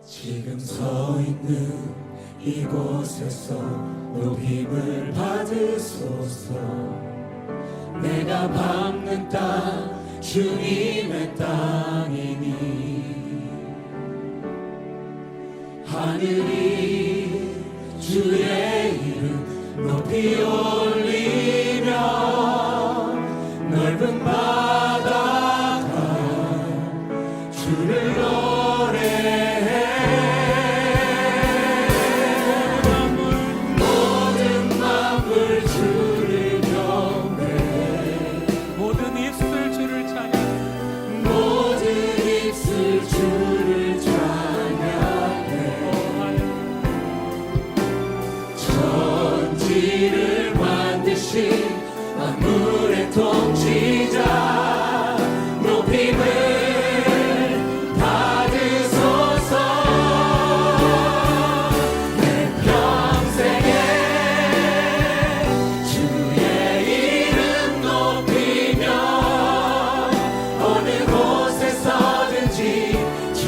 지금 서 있는 이곳에서 높임을 받으소서. 내가 밟는 땅 주님의 땅이니 하늘이 주의 이름 높이 올리며 넓은 바다가 주를 노래해. 모든 만물 주를 경배해. 모든 입술 주를 찬양. 모든 입술 주를 찬양해. 천지를 만드신 만물의 통치자 높임을 받으소서. 내 평생에 주의 이름 높이며 어느 곳에 서든지 주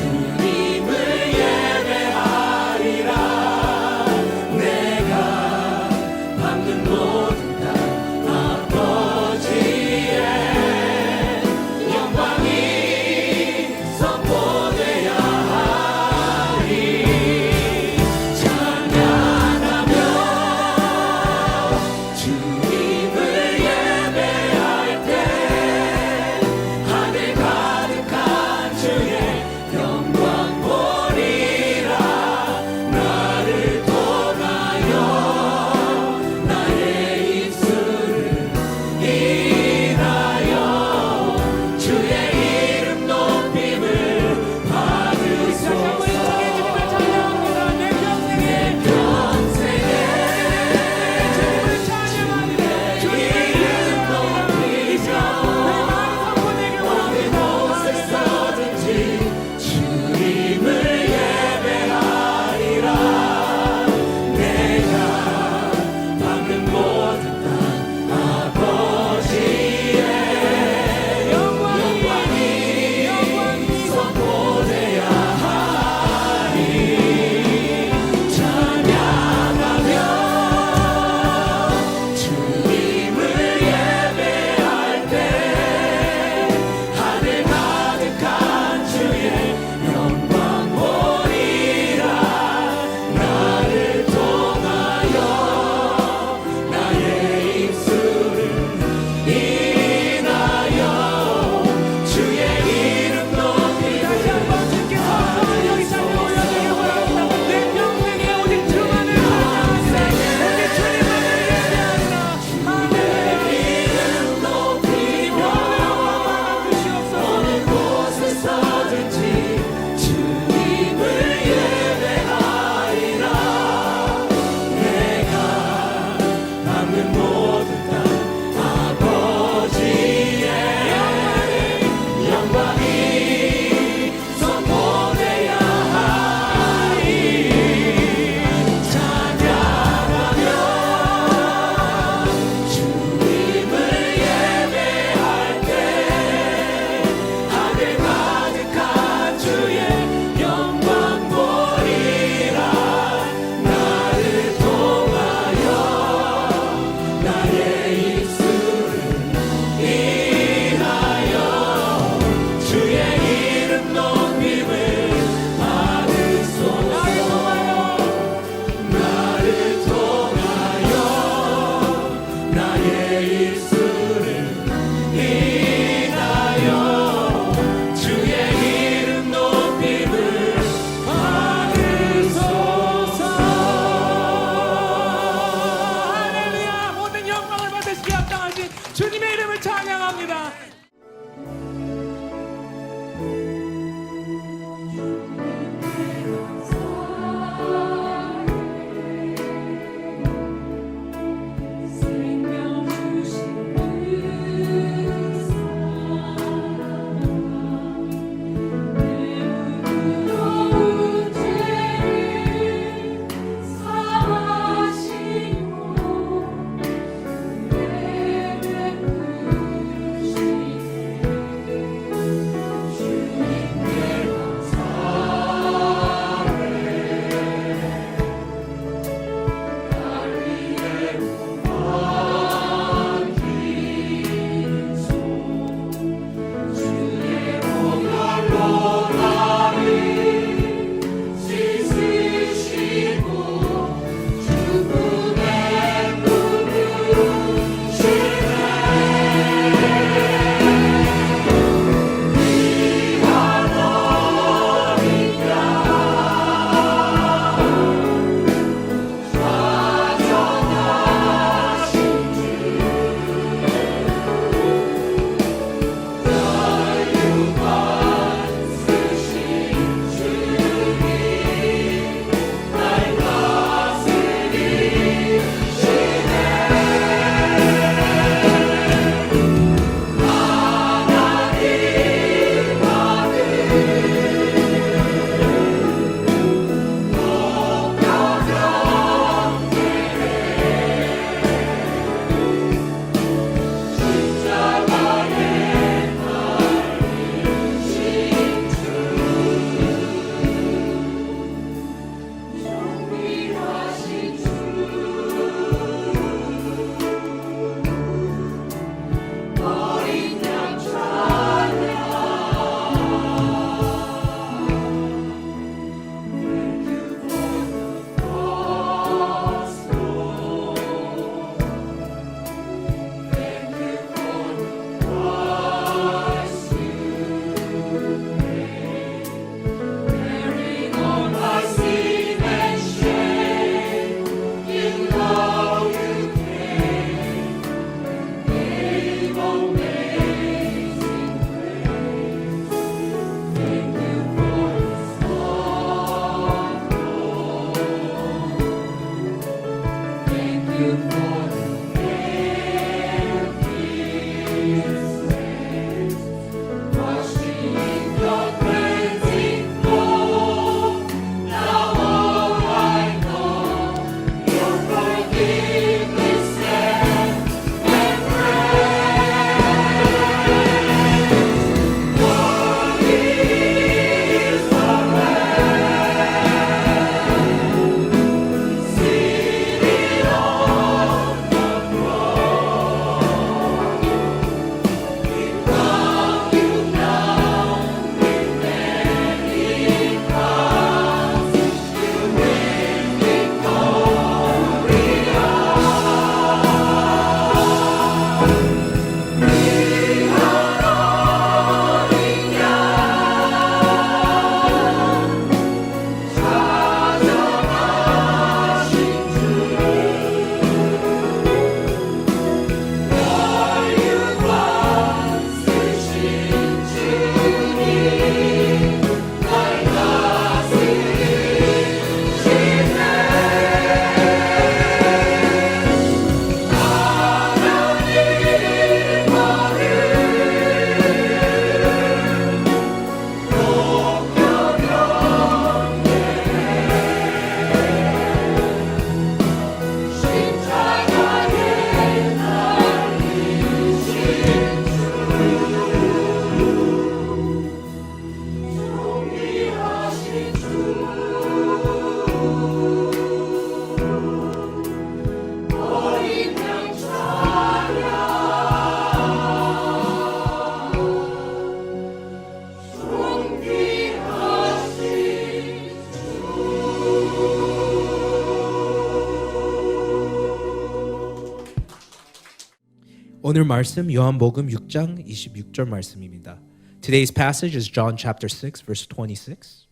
오늘 말씀 요한복음 6장 26절 말씀입니다. Today's passage is John chapter 6 verse 26.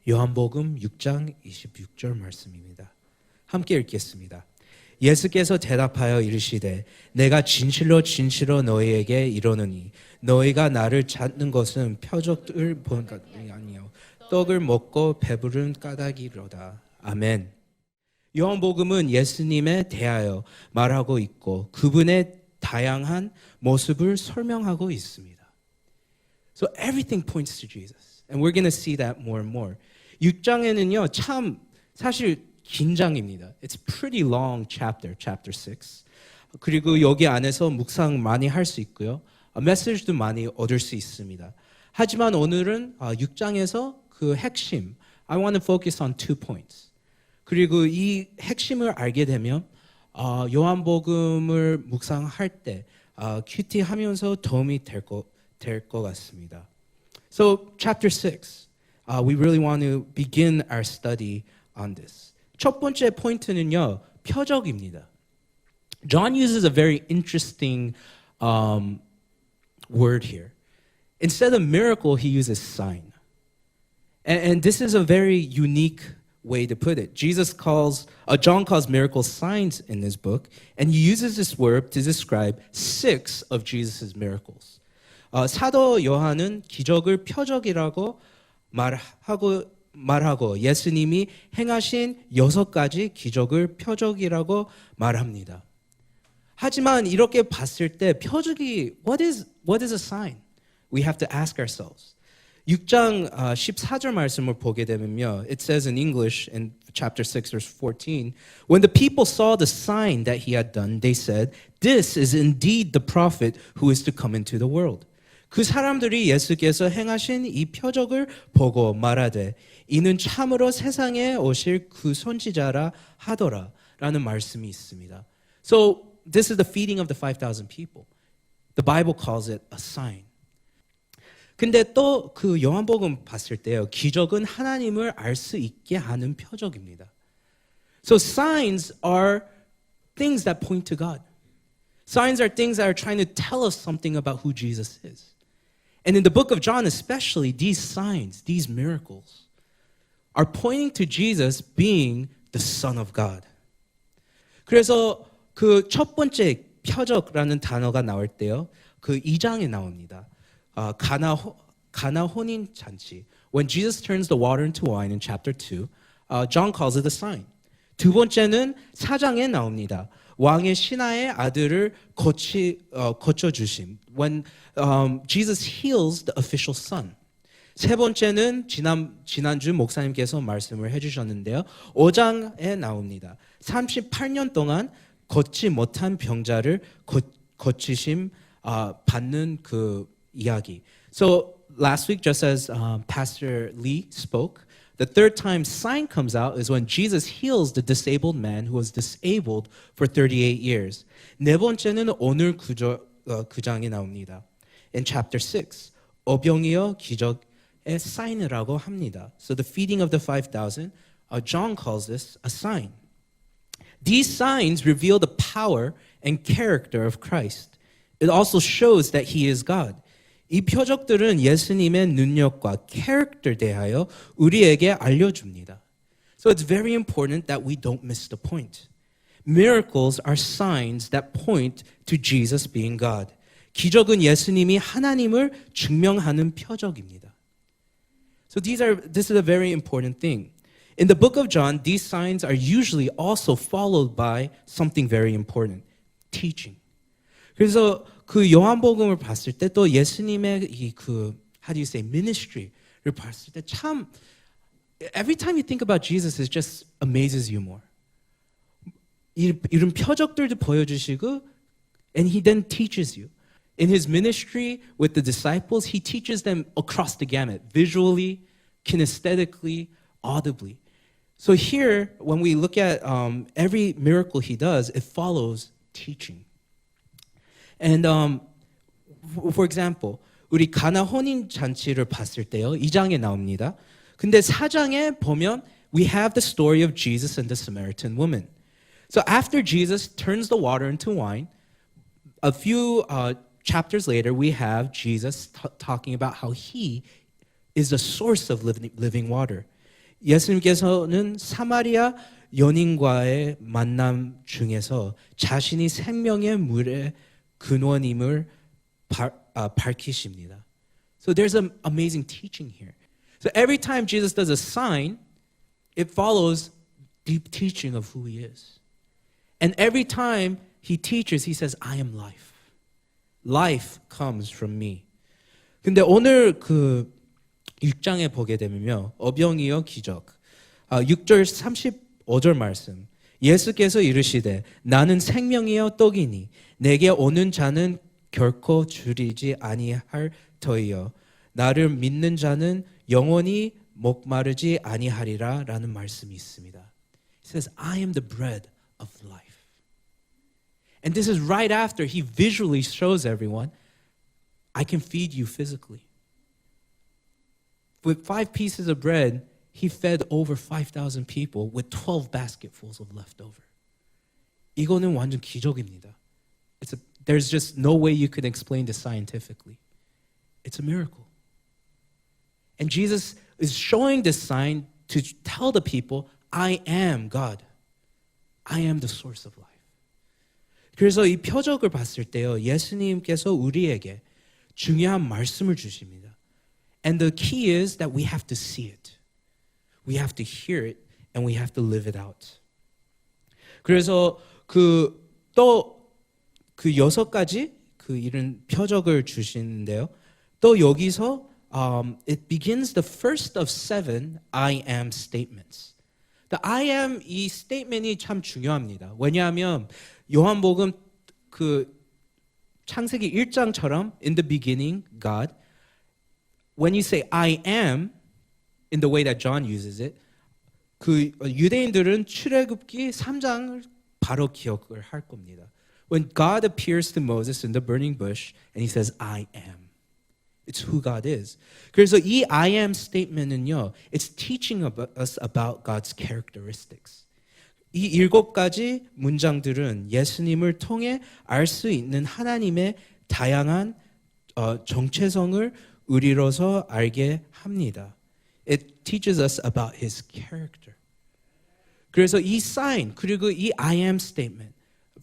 요한복음 6장 26절 말씀입니다. 함께 읽겠습니다. 예수께서 대답하여 이르시되 내가 진실로 진실로 너희에게 이르노니 너희가 나를 찾는 것은 표적을 보는 것이 아니요 떡을 먹고 배부른 까닭이로다. 아멘. 요한복음은 예수님에 대하여 말하고 있고 그분의 다양한 모습을 설명하고 있습니다. So everything points to Jesus. And we're going to see that more and more. 6장에는요, 참 사실 긴 장입니다. It's a pretty long chapter, chapter 6. 그리고 여기 안에서 묵상 많이 할 수 있고요. 메시지도 많이 얻을 수 있습니다. 하지만 오늘은 6장에서 그 핵심, I want to focus on 2 points. 그리고 이 핵심을 알게 되면 요한복음을 묵상할 때 큐티하면서 도움이 될 것 같습니다. So chapter 6, we really want to begin our study on this. 첫 번째 포인트는요, 표적입니다. John uses a very interesting word here. Instead of miracle, he uses sign. And this is a very unique way to put it. John calls miracles signs in this book, and he uses this word to describe 6 of Jesus' miracles. 사도 요한은 기적을 표적이라고 말하고 예수님이 행하신 6가지 기적을 표적이라고 말합니다. 하지만 이렇게 봤을 때 표적이 what is a sign? We have to ask ourselves. 6장 14절 말씀을 보게 되면요. It says in English in chapter 6 verse 14, when the people saw the sign that he had done, they said, this is indeed the prophet who is to come into the world. 그 사람들이 예수께서 행하신 이 표적을 보고 말하되 이는 참으로 세상에 오실 그 선지자라 하더라 라는 말씀이 있습니다. So this is the feeding of the 5,000 people. The Bible calls it a sign. 근데 또 그 요한복음 봤을 때요. 기적은 하나님을 알 수 있게 하는 표적입니다. So signs are things that point to God. Signs are things that are trying to tell us something about who Jesus is. And in the book of John especially, these signs, these miracles are pointing to Jesus being the Son of God. 그래서 그 첫 번째 표적이라는 단어가 나올 때요. 그 2장에 나옵니다. 가나 혼인 잔치. When Jesus turns the water into wine in chapter 2, John calls it a sign. 두 번째는 4장에 나옵니다. 왕의 신하의 아들을 고쳐주심. When Jesus heals the official son. 세 번째는 지난주 목사님께서 말씀을 해주셨는데요. 5장에 나옵니다. 38년 동안 걷지 못한 병자를 고치심 받는 그 이야기. So last week, just as Pastor Lee spoke, the third time sign comes out is when Jesus heals the disabled man who was disabled for 38 years. 네 번째는 오늘 구장에 나옵니다. In chapter 6, 오병이어 기적의 사인이라고 합니다. So the feeding of the 5,000, John calls this a sign. These signs reveal the power and character of Christ. It also shows that he is God. 이 표적들은 예수님의 능력과 캐릭터에 대하여 우리에게 알려줍니다. So it's very important that we don't miss the point. Miracles are signs that point to Jesus being God. 기적은 예수님이 하나님을 증명하는 표적입니다. So this is a very important thing. In the book of John, these signs are usually also followed by something very important, teaching. 그래서 그 요한복음을 봤을 때 또 예수님의 이 그 how do you say ministry를 봤을 때 참 every time you think about Jesus, it just amazes you more. 이런 표적들도 보여주시고, and he then teaches you. In his ministry with the disciples, he teaches them across the gamut, visually, kinesthetically, audibly. So here, when we look at every miracle he does, it follows teaching. And for example, 우리 가나 혼인 잔치를 봤을 때요, 2장에 나옵니다. 근데 4장에 보면 we have the story of Jesus and the Samaritan woman. So after Jesus turns the water into wine, a few chapters later, we have Jesus talking about how he is the source of living water. 예수님께서는 사마리아 연인과의 만남 중에서 자신이 생명의 물의 근원임을 밝히십니다. So there's an amazing teaching here. So every time Jesus does a sign, it follows deep teaching of who he is. And every time he teaches, he says, I am life. Life comes from me. 근데 오늘 그 6장에 보게 되면요. 어병이어 기적. 6절 35절 말씀. 예수께서 이르시되 나는 생명이여 떡이니 내게 오는 자는 결코 줄이지 아니할 터이요. 나를 믿는 자는 영원히 목마르지 아니하리라 라는 말씀이 있습니다. He says, I am the bread of life. And this is right after he visually shows everyone, I can feed you physically. With 5 pieces of bread, he fed over 5,000 people with 12 basketfuls of leftover. 이거는 완전 기적입니다. There's just no way you could explain this scientifically. It's a miracle. And Jesus is showing this sign to tell the people, I am God. I am the source of life. 그래서 이 표적을 봤을 때요, 예수님께서 우리에게 중요한 말씀을 주십니다. And the key is that we have to see it. We have to hear it and we have to live it out. 그래서 또 그 6가지 이런 표적을 주시는데요. 또 여기서 it begins the first of 7 I am statements. The I am 이 statement이 참 중요합니다. 왜냐하면 요한복음 그 창세기 1장처럼 in the beginning God, when you say I am in the way that John uses it, 그 유대인들은 출애굽기 3장을 바로 기억을 할 겁니다. When God appears to Moses in the burning bush and he says I am. It's who God is. 그래서 이 I am statement은요, it's teaching us about God's characteristics. 이 7가지 문장들은 예수님을 통해 알 수 있는 하나님의 다양한 정체성을 우리로서 알게 합니다. It teaches us about his character. 그래서 이 sign 그리고 이 I am statement,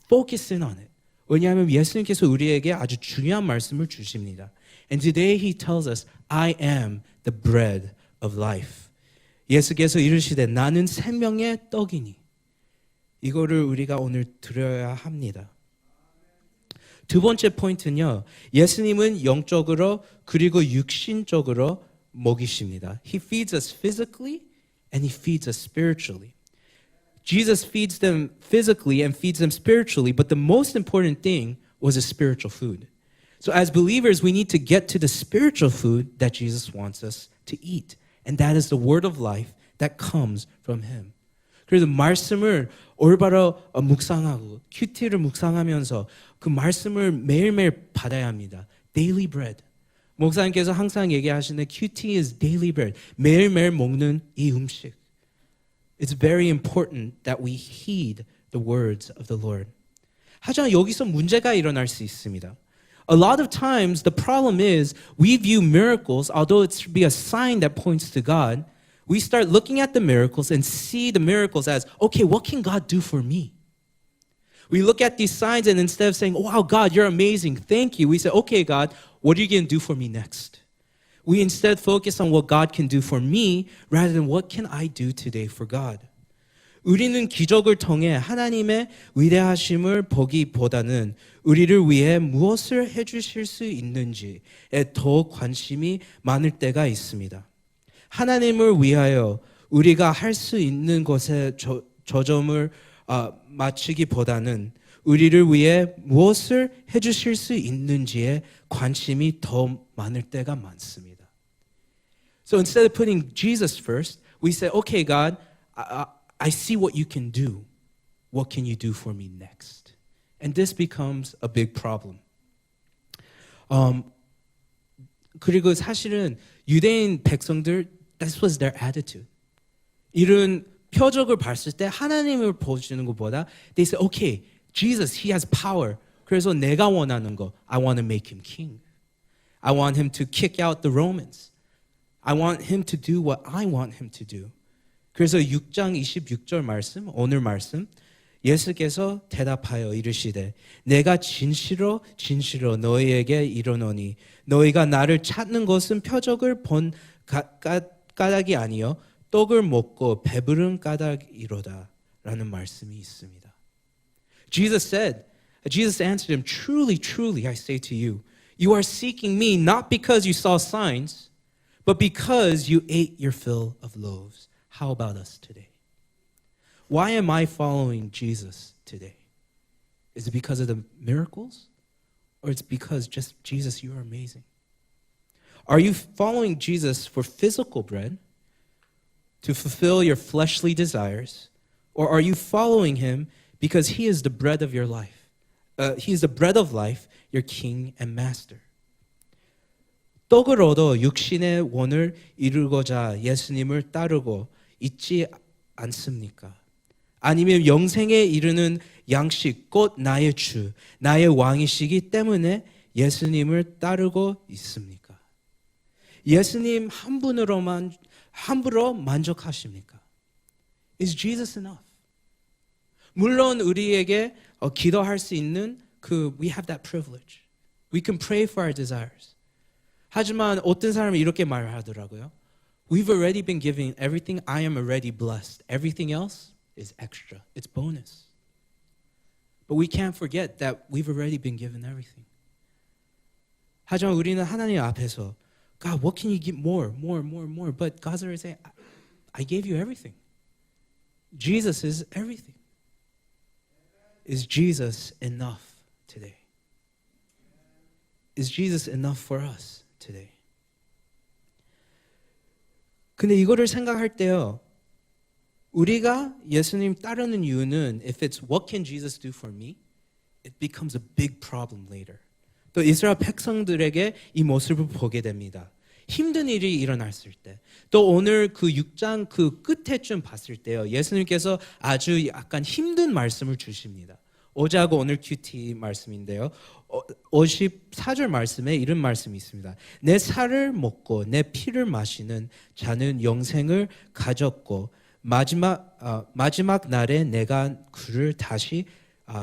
focus in on it. 왜냐하면 예수님께서 우리에게 아주 중요한 말씀을 주십니다. And today he tells us, I am the bread of life. 예수께서 이르시되 나는 생명의 떡이니. 이거를 우리가 오늘 들어야 합니다. 두 번째 포인트는요. 예수님은 영적으로 그리고 육신적으로 먹이십니다. He feeds us physically and he feeds us spiritually. Jesus feeds them physically and feeds them spiritually, but the most important thing was a spiritual food. So as believers, we need to get to the spiritual food that Jesus wants us to eat. And that is the word of life that comes from him. 그래서 말씀을 올바로 묵상하고 큐티를 묵상하면서 그 말씀을 매일매일 받아야 합니다. Daily bread. 목사님께서 항상 얘기하시는 큐티 is daily bread. 매일매일 먹는 이 음식. It's very important that we heed the words of the Lord. 하지만 여기서 문제가 일어날 수 있습니다. A lot of times the problem is we view miracles, although it's to be a sign that points to God, we start looking at the miracles and see the miracles as, okay, what can God do for me? We look at these signs and instead of saying, wow, God, you're amazing, thank you, we say, okay, God, what are you going to do for me next? We instead focus on what God can do for me rather than what can I do today for God. 우리는 기적을 통해 하나님의 위대하심을 보기보다는 우리를 위해 무엇을 해주실 수 있는지에 더 관심이 많을 때가 있습니다. 하나님을 위하여 우리가 할 수 있는 것에 초점을 맞추기보다는 우리를 위해 무엇을 해주실 수 있는지에 관심이 더 많을 때가 많습니다. So instead of putting Jesus first, we say, okay, God, I see what you can do. What can you do for me next? And this becomes a big problem. 그리고 사실은 유대인 백성들, that was their attitude. 이런 표적을 봤을 때 하나님을 보여주는 것보다 they say, okay, Jesus, he has power. 그래서 내가 원하는 거, I want to make him king. I want him to kick out the Romans. I want him to do what I want him to do. 그래서 6장 26절 말씀, 오늘 말씀, 예수께서 대답하여 이르시되 내가 진실로 진실로 너희에게 이르노니 너희가 나를 찾는 것은 표적을 본 까닭이 아니요 떡을 먹고 배부른 까닭이로다 라는 말씀이 있습니다. Jesus answered him, truly, truly, I say to you, you are seeking me not because you saw signs, but because you ate your fill of loaves. How about us today? Why am I following Jesus today? Is it because of the miracles? Or it's because just, Jesus, you are amazing? Are you following Jesus for physical bread, to fulfill your fleshly desires? Or are you following him because he is the bread of your life? He is the bread of life, your king and master. 떡을 얻어 육신의 원을 이루고자 예수님을 따르고 있지 않습니까? 아니면 영생에 이르는 양식 곧 나의 주, 나의 왕이시기 때문에 예수님을 따르고 있습니까? 예수님 한 분으로만 함부로 만족하십니까? Is Jesus enough? 물론 우리에게 기도할 수 있는 we have that privilege. We can pray for our desires. 하지만 어떤 사람이 이렇게 말하더라고요. We've already been given everything. I am already blessed. Everything else is extra. It's bonus. But we can't forget that we've already been given everything. 하지만 우리는 하나님 앞에서 God, what can you give more? But God's already saying, I gave you everything. Jesus is everything. Is Jesus enough today? Is Jesus enough for us today? 근데 이거를 생각할 때요. 우리가 예수님 따르는 이유는 if it's what can Jesus do for me, it becomes a big problem later. 또 이스라엘 백성들에게 이 모습을 보게 됩니다. 힘든 일이 일어났을 때, 또 오늘 그 6장 그 끝에쯤 봤을 때요. 예수님께서 아주 약간 힘든 말씀을 주십니다. 어제하고 오늘 큐티 말씀인데요. 54절 말씀에 이런 말씀이 있습니다. 내 살을 먹고 내 피를 마시는 자는 영생을 가졌고 마지막 날에 내가 그를 다시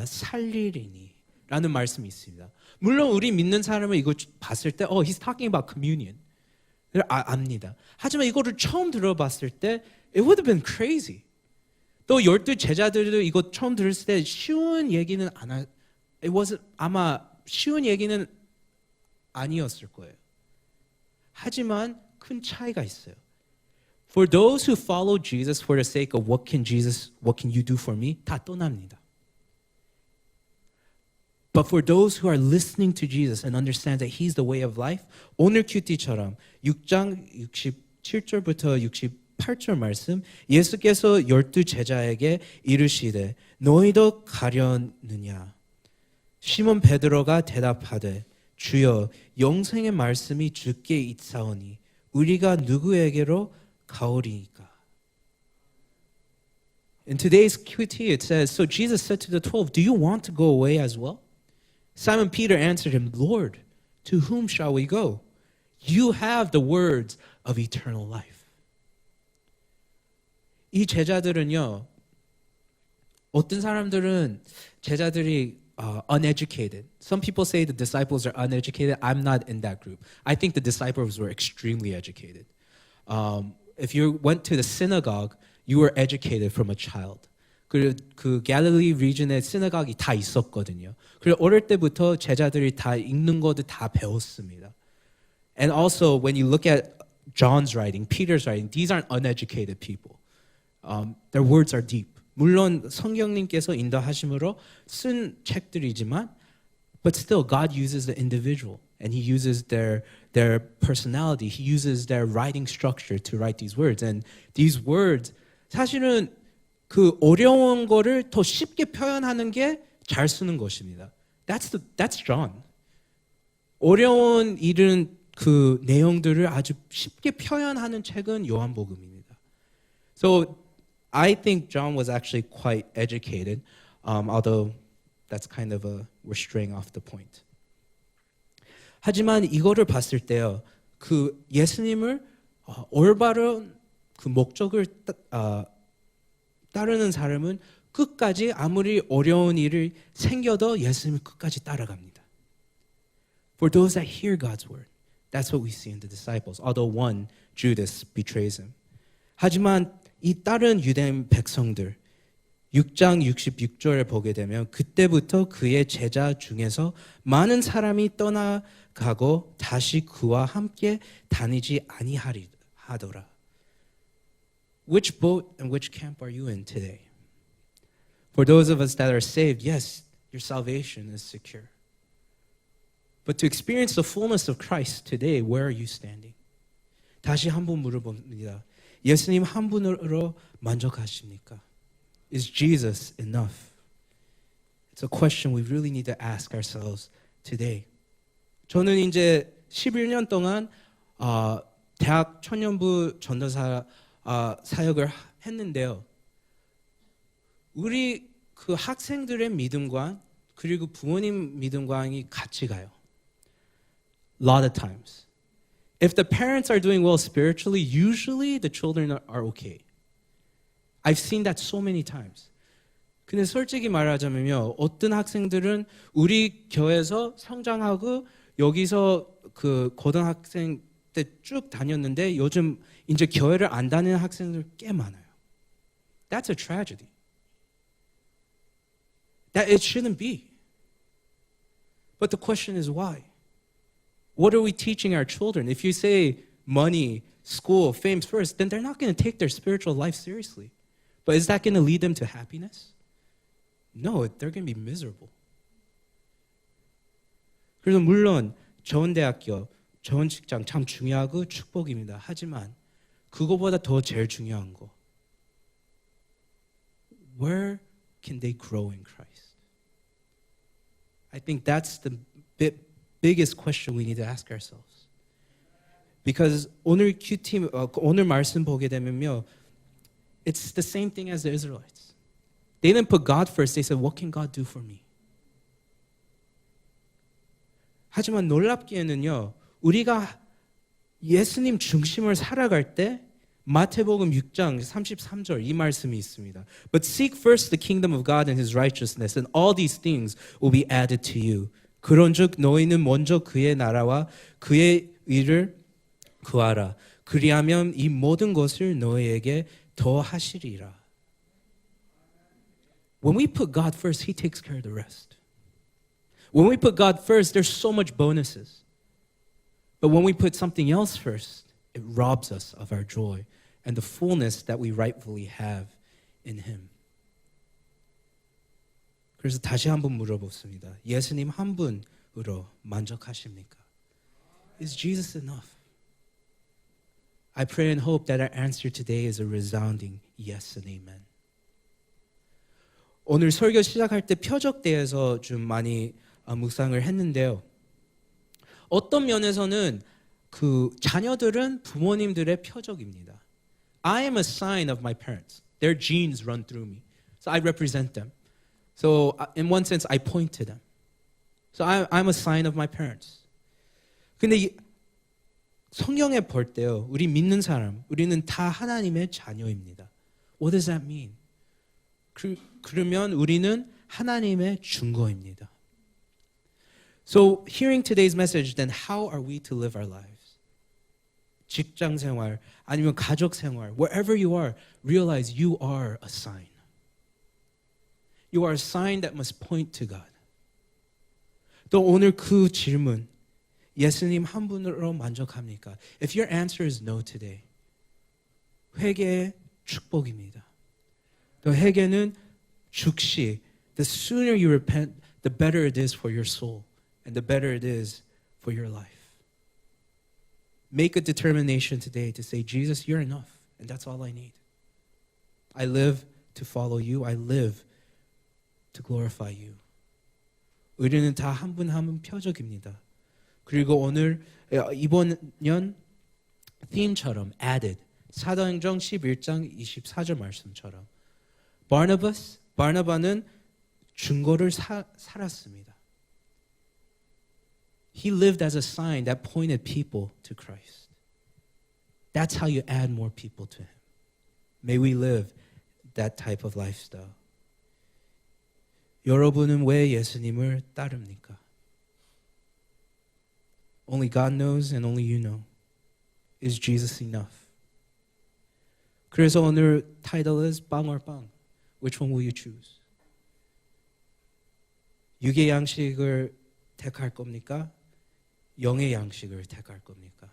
살리리니 라는 말씀이 있습니다. 물론 우리 믿는 사람은 이거 봤을 때 he's talking about communion. 압니다. 하지만 이거를 처음 들어봤을 때 it would have been crazy. 또 12 제자들도 이거 처음 들었을 때 쉬운 얘기는 아마 쉬운 얘기는 아니었을 거예요. 하지만 큰 차이가 있어요. For those who follow Jesus for the sake of what can you do for me? 다 떠납니다. But for those who are listening to Jesus and understand that He's the way of life, 오늘 큐티처럼 6장 67절부터 68절 말씀, 예수께서 12 제자에게 이르시되 너희도 가려느냐? 시몬 베드로가 대답하되 주여 영생의 말씀이 주께 있사오니 우리가 누구에게로 가오리이까? In today's QT it says, so Jesus said to the 12, do you want to go away as well? Simon Peter answered him, Lord, to whom shall we go? You have the words of eternal life. 이 제자들은요, 어떤 사람들은 제자들이 uneducated. Some people say the disciples are uneducated. I'm not in that group. I think the disciples were extremely educated. If you went to the synagogue, you were educated from a child. 그 갈릴리 리전에 시나고기 다 있었거든요. 그래서 어릴 때부터 제자들이 다 읽는 것도 다 배웠습니다. And also when you look at John's writing, Peter's writing, these aren't uneducated people. Their words are deep. 물론 성경님께서 인도하심으로 쓴 책들이지만, but still God uses the individual and He uses their personality. He uses their writing structure to write these words. And these words 사실은 그 어려운 거를 더 쉽게 표현하는 게 잘 쓰는 것입니다. That's John. 어려운 일은 그 내용들을 아주 쉽게 표현하는 책은 요한복음입니다. So I think John was actually quite educated, although that's kind of we're straying off the point. 하지만 이거를 봤을 때요, 그 예수님을 올바른 그 목적을 따르는 사람은 끝까지 아무리 어려운 일이 생겨도 예수님을 끝까지 따라갑니다. For those that hear God's word, that's what we see in the disciples. Although one, Judas, betrays him. 하지만 이 다른 유대인 백성들 6장 66절을 보게 되면 그때부터 그의 제자 중에서 많은 사람이 떠나가고 다시 그와 함께 다니지 아니하더라. Which boat and which camp are you in today? For those of us that are saved, yes, your salvation is secure. But to experience the fullness of Christ today, where are you standing? 다시 한번 물어봅니다. 예수님 한 분으로 만족하십니까? Is Jesus enough? It's a question we really need to ask ourselves today. 저는 이제 11년 동안 대학 청년부 전도사 사역을 했는데요. 우리 그 학생들의 믿음과 그리고 부모님 믿음과이 같이 가요. A lot of times. If the parents are doing well spiritually, usually the children are okay. I've seen that so many times. 근데 솔직히 말하자면요, 어떤 학생들은 우리 교회에서 성장하고 여기서 그 고등학생 때 쭉 다녔는데 요즘 이제 교회를 안 다니는 학생들 꽤 많아요. That's a tragedy. That it shouldn't be. But the question is why? What are we teaching our children? If you say money, school, fame first, then they're not going to take their spiritual life seriously. But is that going to lead them to happiness? No, they're going to be miserable. 그래서 물론 좋은 대학교, 좋은 직장 참 중요하고 축복입니다. 하지만 그거보다 더 제일 중요한 거. Where can they grow in Christ? I think that's the biggest question we need to ask ourselves. Because 오늘 큐팀 오늘 말씀 보게 되면요, it's the same thing as the Israelites. They didn't put God first. They said, "What can God do for me?" 하지만 놀랍게는요, 우리가 예수님 중심을 살아갈 때 마태복음 6장 33절 이 말씀이 있습니다. But seek first the kingdom of God and His righteousness, and all these things will be added to you. 그런즉 너희는 먼저 그의 나라와 그의 의를 구하라. 그리하면 이 모든 것을 너희에게 더하시리라. When we put God first, He takes care of the rest. When we put God first, there's so much bonuses. But when we put something else first, it robs us of our joy and the fullness that we rightfully have in Him. 그래서 다시 한번 물어보습니다. 예수님 한 분으로 만족하십니까? Is Jesus enough? I pray and hope that our answer today is a resounding yes and amen. 오늘 설교 시작할 때 표적대에서 좀 많이 묵상을 했는데요. 어떤 면에서는 그 자녀들은 부모님들의 표적입니다. I am a sign of my parents. Their genes run through me. So I represent them. So in one sense, I point to them. So I'm a sign of my parents. 근데 성경에 볼 때요, 우리 믿는 사람, 우리는 다 하나님의 자녀입니다. What does that mean? 그러면 우리는 하나님의 증거입니다. So hearing today's message, then how are we to live our lives? 직장 생활, 아니면 가족 생활, wherever you are, realize you are a sign. You are a sign that must point to God. 또 오늘 그 질문, 예수님 한 분으로 만족합니까? If your answer is no today, 회개의 축복입니다. 또 회개는 즉시, the sooner you repent, the better it is for your soul, and the better it is for your life. Make a determination today to say, Jesus, you're enough, and that's all I need. I live to follow you. I live to glorify you. 우리는 다 한 분 한 분 표적입니다. 그리고 오늘 이번 년 theme처럼 added, 사도행전 11장 24절 말씀처럼 바나바는 증거를 살았습니다. He lived as a sign that pointed people to Christ. That's how you add more people to him. May we live that type of lifestyle. 여러분은 왜 예수님을 따릅니까? Only God knows and only you know. Is Jesus enough? 그래서 오늘 title is 빵 or 빵. Which one will you choose? 육의 양식을 택할 겁니까? 영의 양식을 택할 겁니까?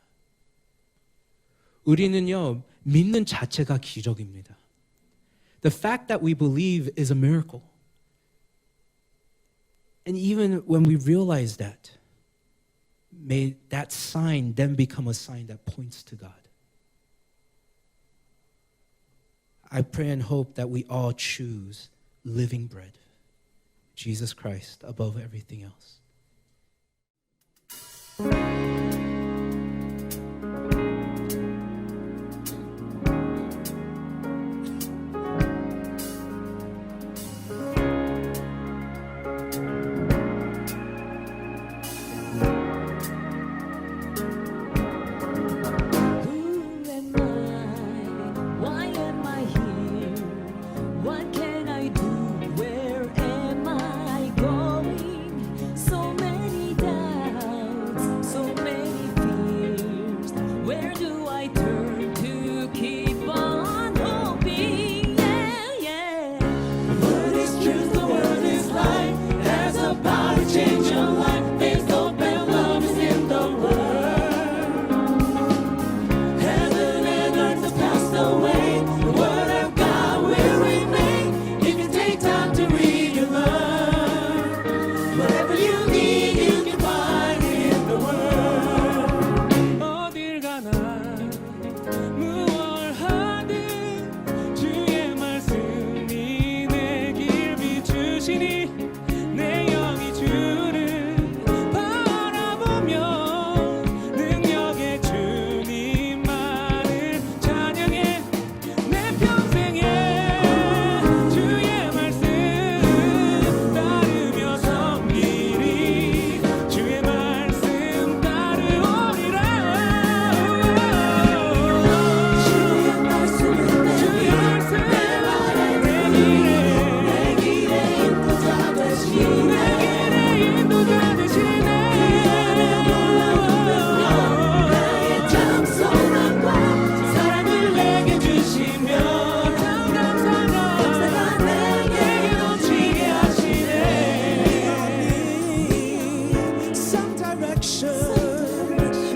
우리는요, 믿는 자체가 기적입니다. The fact that we believe is a miracle. And even when we realize that, may that sign then become a sign that points to God. I pray and hope that we all choose living bread, Jesus Christ, above everything else.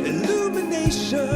illumination.